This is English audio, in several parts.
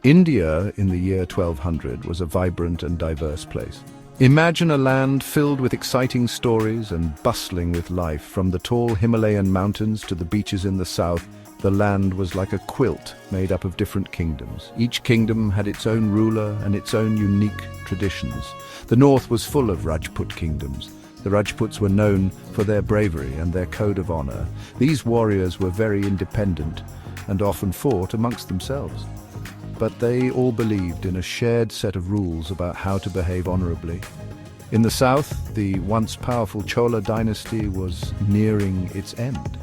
India in the year 1200 was a vibrant and diverse place. Imagine a land filled with exciting stories and bustling with life. From the tall Himalayan mountains to the beaches in the south, the land was like a quilt made up of different kingdoms. Each kingdom had its own ruler and its own unique traditions. The north was full of Rajput kingdoms. The Rajputs were known for their bravery and their code of honor. These warriors were very independent and often fought amongst themselves. But they all believed in a shared set of rules about how to behave honorably. In the south, the once powerful Chola dynasty was nearing its end.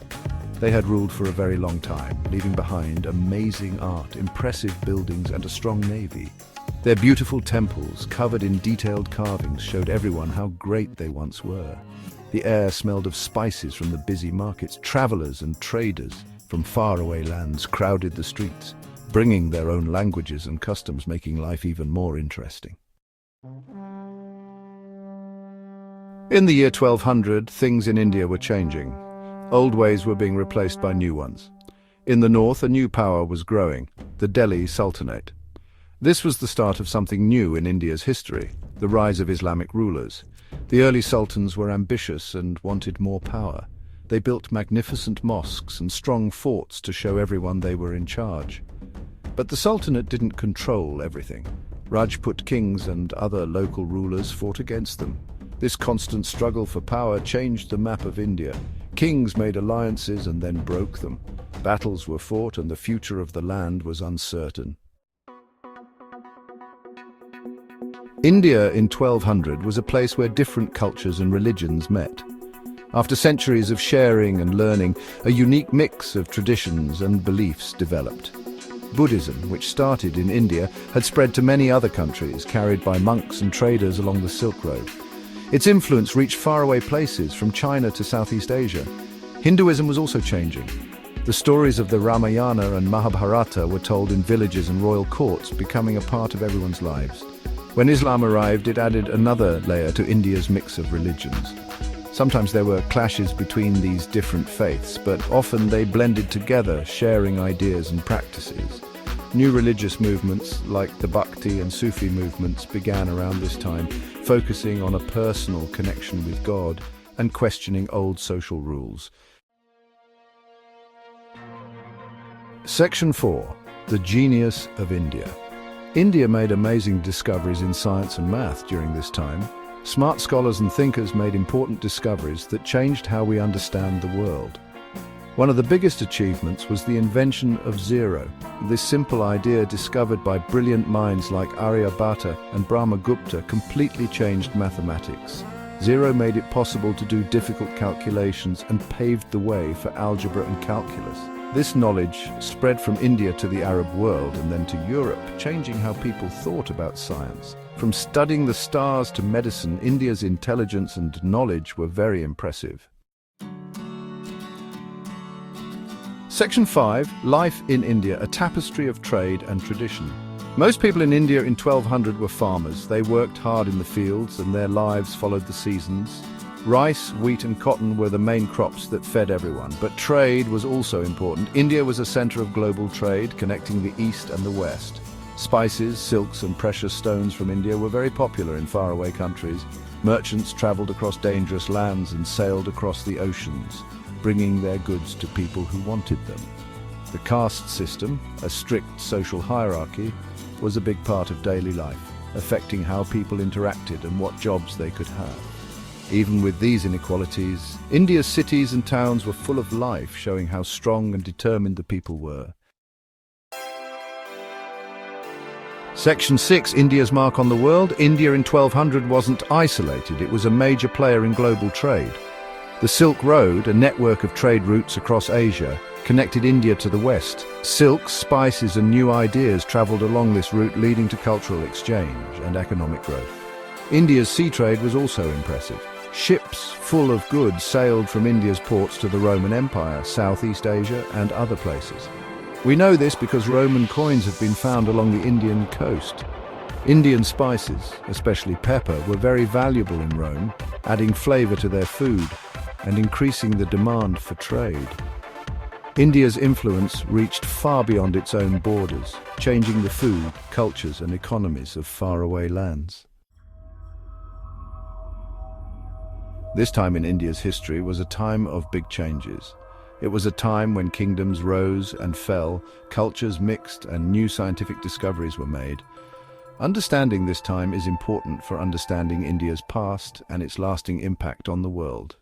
They had ruled for a very long time, leaving behind amazing art, impressive buildings, and a strong navy. Their beautiful temples, covered in detailed carvings, showed everyone how great they once were. The air smelled of spices from the busy markets. Travelers and traders from faraway lands crowded the streets, bringing their own languages and customs, making life even more interesting. In the year 1200, things in India were changing. Old ways were being replaced by new ones. In the north, a new power was growing, the Delhi Sultanate. This was the start of something new in India's history, the rise of Islamic rulers. The early sultans were ambitious and wanted more power. They built magnificent mosques and strong forts to show everyone they were in charge. But the Sultanate didn't control everything. Rajput kings and other local rulers fought against them. This constant struggle for power changed the map of India. Kings made alliances and then broke them. Battles were fought and the future of the land was uncertain. India in 1200 was a place where different cultures and religions met. After centuries of sharing and learning, a unique mix of traditions and beliefs developed. Buddhism, which started in India, had spread to many other countries, carried by monks and traders along the Silk Road. Its influence reached faraway places, from China to Southeast Asia. Hinduism was also changing. The stories of the Ramayana and Mahabharata were told in villages and royal courts, becoming a part of everyone's lives. When Islam arrived, it added another layer to India's mix of religions. Sometimes there were clashes between these different faiths, but often they blended together, sharing ideas and practices. New religious movements, like the Bhakti and Sufi movements, began around this time, focusing on a personal connection with God and questioning old social rules. Section 4. The Genius of India. India made amazing discoveries in science and math during this time. Smart scholars and thinkers made important discoveries that changed how we understand the world. One of the biggest achievements was the invention of zero. This simple idea, discovered by brilliant minds like Aryabhata and Brahmagupta, completely changed mathematics. Zero made it possible to do difficult calculations and paved the way for algebra and calculus. This knowledge spread from India to the Arab world and then to Europe, changing how people thought about science. From studying the stars to medicine, India's intelligence and knowledge were very impressive. Section 5. Life in India, a tapestry of trade and tradition. Most people in India in 1200 were farmers. They worked hard in the fields and their lives followed the seasons. Rice, wheat and cotton were the main crops that fed everyone, but trade was also important. India was a center of global trade, connecting the East and the West. Spices, silks and precious stones from India were very popular in faraway countries. Merchants traveled across dangerous lands and sailed across the oceans, bringing their goods to people who wanted them. The caste system, a strict social hierarchy, was a big part of daily life, affecting how people interacted and what jobs they could have. Even with these inequalities, India's cities and towns were full of life, showing how strong and determined the people were. Section 6. India's mark on the world. India in 1200 wasn't isolated, it was a major player in global trade. The Silk Road, a network of trade routes across Asia, connected India to the West. Silks, spices and new ideas traveled along this route, leading to cultural exchange and economic growth. India's sea trade was also impressive. Ships full of goods sailed from India's ports to the Roman Empire, Southeast Asia and other places. We know this because Roman coins have been found along the Indian coast. Indian spices, especially pepper, were very valuable in Rome, adding flavor to their food and increasing the demand for trade. India's influence reached far beyond its own borders, changing the food, cultures and economies of faraway lands. This time in India's history was a time of big changes. It was a time when kingdoms rose and fell, cultures mixed, and new scientific discoveries were made. Understanding this time is important for understanding India's past and its lasting impact on the world.